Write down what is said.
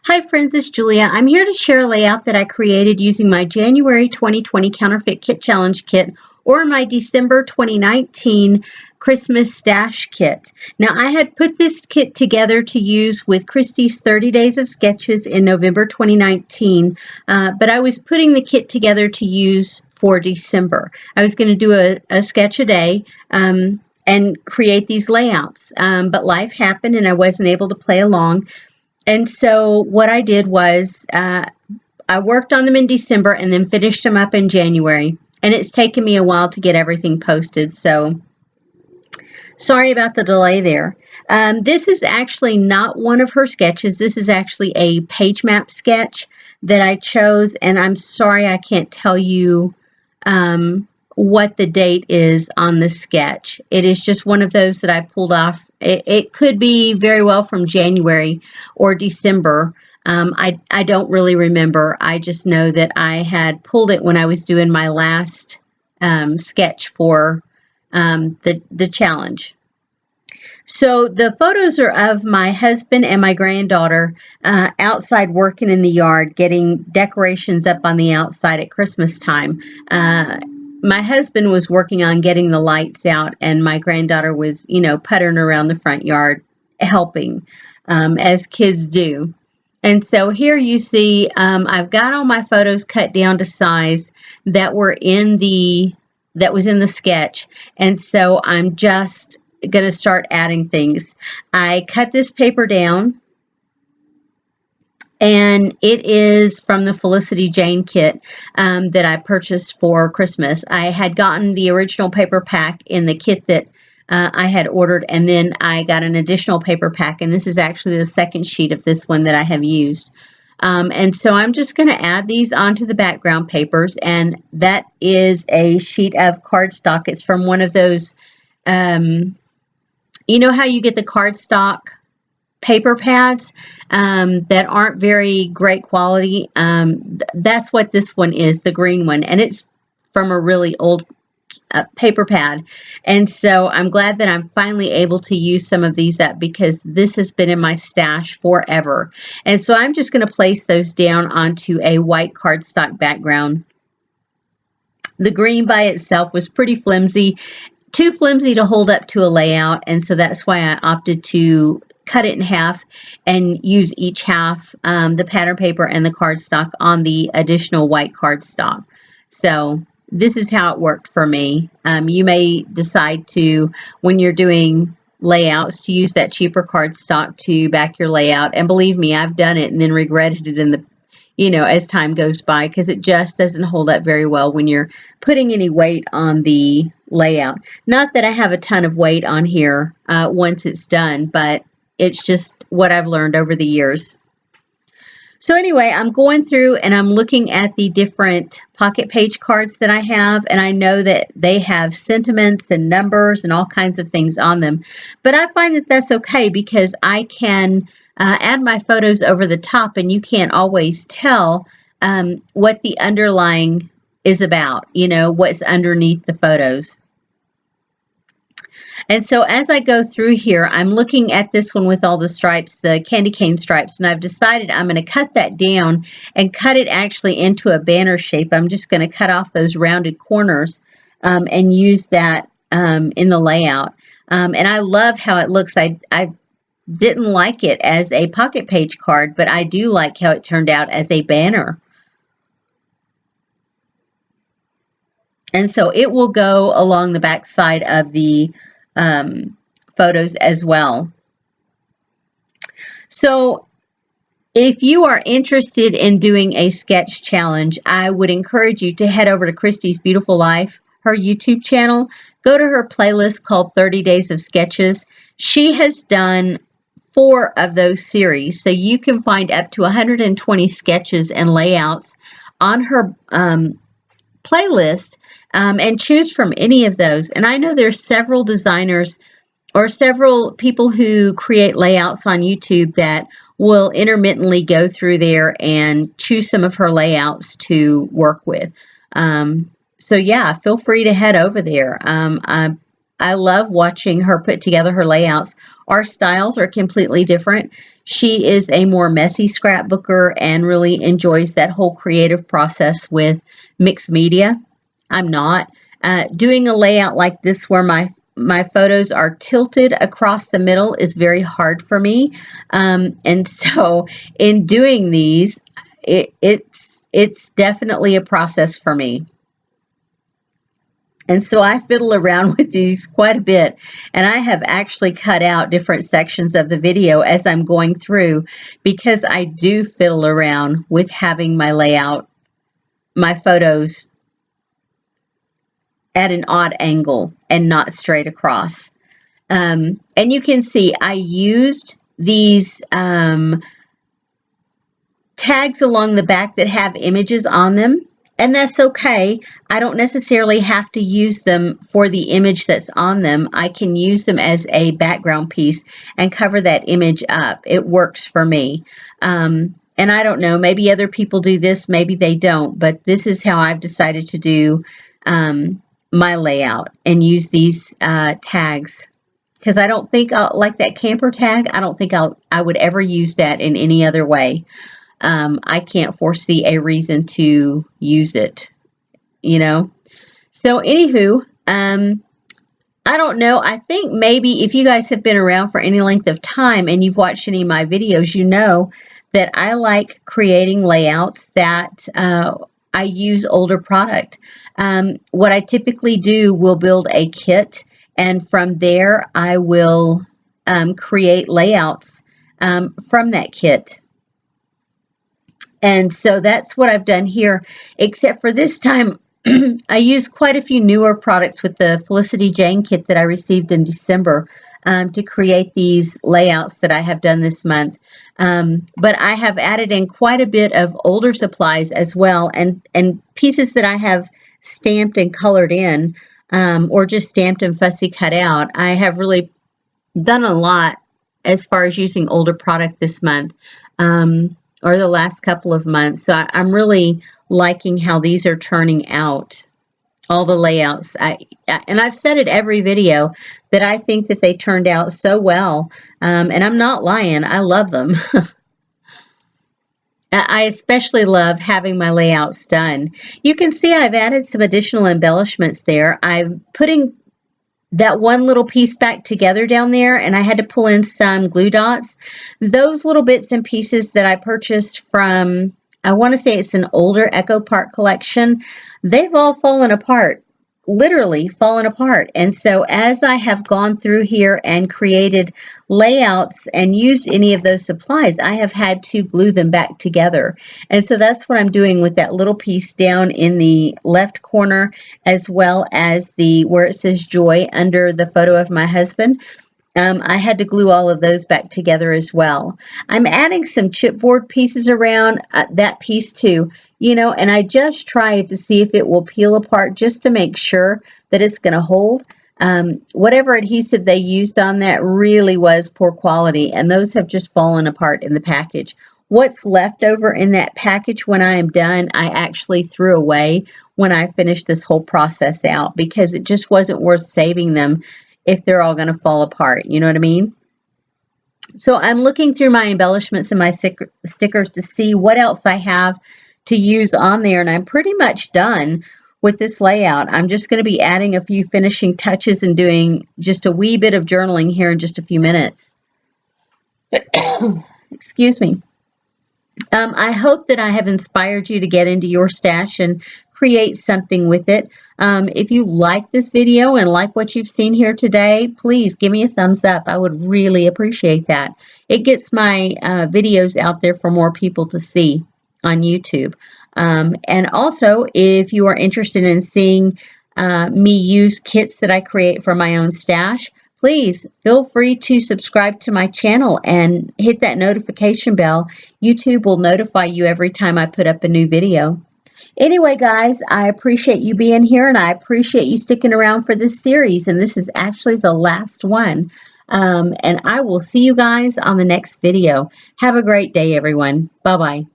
Hi friends, it's Julia. I'm here to share a layout that I created using my January 2020 Counterfeit Kit Challenge kit or my December 2019 Christmas Stash kit. Now I had put this kit together to use with Christy's 30 Days of Sketches in November 2019, but I was putting the kit together to use for December. I was going to do a sketch a day. And create these layouts, but life happened and I wasn't able to play along. And so what I did was I worked on them in December and then finished them up in January. And it's taken me a while to get everything posted. So sorry about the delay there. This is actually not one of her sketches. This is actually a page map sketch that I chose. And I'm sorry I can't tell you what the date is on the sketch. It is just one of those that I pulled off. It could be very well from January or December. I don't really remember. I just know that I had pulled it when I was doing my last sketch for the challenge. So the photos are of my husband and my granddaughter outside working in the yard, getting decorations up on the outside at Christmas time. My husband was working on getting the lights out, and my granddaughter was, puttering around the front yard, helping, as kids do. And so here you see, I've got all my photos cut down to size that was in the sketch. And so I'm just going to start adding things. I cut this paper down, and it is from the Felicity Jane kit that I purchased for Christmas. I had gotten the original paper pack in the kit that I had ordered, and then I got an additional paper pack, and this is actually the second sheet of this one that I have used. And so I'm just going to add these onto the background papers, and that is a sheet of cardstock. It's from one of those, you know how you get the cardstock paper pads that aren't very great quality. That's what this one is, the green one, and it's from a really old paper pad. And so I'm glad that I'm finally able to use some of these up because this has been in my stash forever. And so I'm just going to place those down onto a white cardstock background. The green by itself was pretty flimsy, too flimsy to hold up to a layout, and so that's why I opted to cut it in half and use each half, the pattern paper and the cardstock, on the additional white cardstock. So this is how it worked for me. You may decide to, when you're doing layouts, to use that cheaper cardstock to back your layout. And believe me, I've done it and then regretted it in the as time goes by, because it just doesn't hold up very well when you're putting any weight on the layout. Not that I have a ton of weight on here once it's done, but it's just what I've learned over the years. So anyway, I'm going through and I'm looking at the different pocket page cards that I have, and I know that they have sentiments and numbers and all kinds of things on them. But I find that that's okay because I can add my photos over the top, and you can't always tell what the underlying is about, what's underneath the photos. And so as I go through here, I'm looking at this one with all the stripes, the candy cane stripes, and I've decided I'm going to cut that down and cut it actually into a banner shape. I'm just going to cut off those rounded corners and use that in the layout. And I love how it looks. I didn't like it as a pocket page card, but I do like how it turned out as a banner. And so it will go along the back side of the photos as well. So if you are interested in doing a sketch challenge, I would encourage you to head over to Christy's Beautiful Life, her YouTube channel. Go to her playlist called 30 Days of Sketches. She has done 4 of those series, so you can find up to 120 sketches and layouts on her playlist, and choose from any of those. And I know there's several designers or several people who create layouts on YouTube that will intermittently go through there and choose some of her layouts to work with. So yeah, feel free to head over there. I love watching her put together her layouts. Our styles are completely different. She is a more messy scrapbooker and really enjoys that whole creative process with mixed media. I'm not. Doing a layout like this where my photos are tilted across the middle is very hard for me. And so in doing these, it's definitely a process for me. And so I fiddle around with these quite a bit, and I have actually cut out different sections of the video as I'm going through, because I do fiddle around with having my layout, my photos at an odd angle and not straight across. And you can see I used these tags along the back that have images on them, and that's okay. I don't necessarily have to use them for the image that's on them. I can use them as a background piece and cover that image up. It works for me. And I don't know, maybe other people do this, maybe they don't, but this is how I've decided to do my layout and use these tags. Because I don't think like that camper tag, I don't think I would ever use that in any other way. I can't foresee a reason to use it, you know. So anywho, I don't know. I think maybe if you guys have been around for any length of time and you've watched any of my videos, you know that I like creating layouts that I use older product. What I typically do will build a kit, and from there I will create layouts from that kit. And so that's what I've done here, except for this time I used quite a few newer products with the Felicity Jane kit that I received in December to create these layouts that I have done this month. But I have added in quite a bit of older supplies as well, and pieces that I have stamped and colored in, or just stamped and fussy cut out. I have really done a lot as far as using older product this month. Or the last couple of months. So I'm really liking how these are turning out, all the layouts. And I've said it every video that I think that they turned out so well. And I'm not lying. I love them. I especially love having my layouts done. You can see I've added some additional embellishments there. I'm putting that one little piece back together down there, and I had to pull in some glue dots. Those little bits and pieces that I purchased from, I want to say it's an older Echo Park collection, they've all fallen apart, literally fallen apart. And so as I have gone through here and created layouts and used any of those supplies, I have had to glue them back together. And so that's what I'm doing with that little piece down in the left corner, as well as the where it says Joy under the photo of my husband. I had to glue all of those back together as well. I'm adding some chipboard pieces around that piece too, you know, and I just tried to see if it will peel apart just to make sure that it's going to hold. Whatever adhesive they used on that really was poor quality, and those have just fallen apart in the package. What's left over in that package when I am done, I actually threw away when I finished this whole process out, because it just wasn't worth saving them if they're all going to fall apart. You know what I mean? So I'm looking through my embellishments and my stickers to see what else I have to use on there, and I'm pretty much done with this layout. I'm just going to be adding a few finishing touches and doing just a wee bit of journaling here in just a few minutes. Excuse me. I hope that I have inspired you to get into your stash and create something with it. If you like this video and like what you've seen here today, please give me a thumbs up. I would really appreciate that. It gets my videos out there for more people to see on YouTube. And also, if you are interested in seeing me use kits that I create for my own stash, please feel free to subscribe to my channel and hit that notification bell. YouTube will notify you every time I put up a new video. Anyway, guys, I appreciate you being here, and I appreciate you sticking around for this series. And this is actually the last one. And I will see you guys on the next video. Have a great day, everyone. Bye-bye.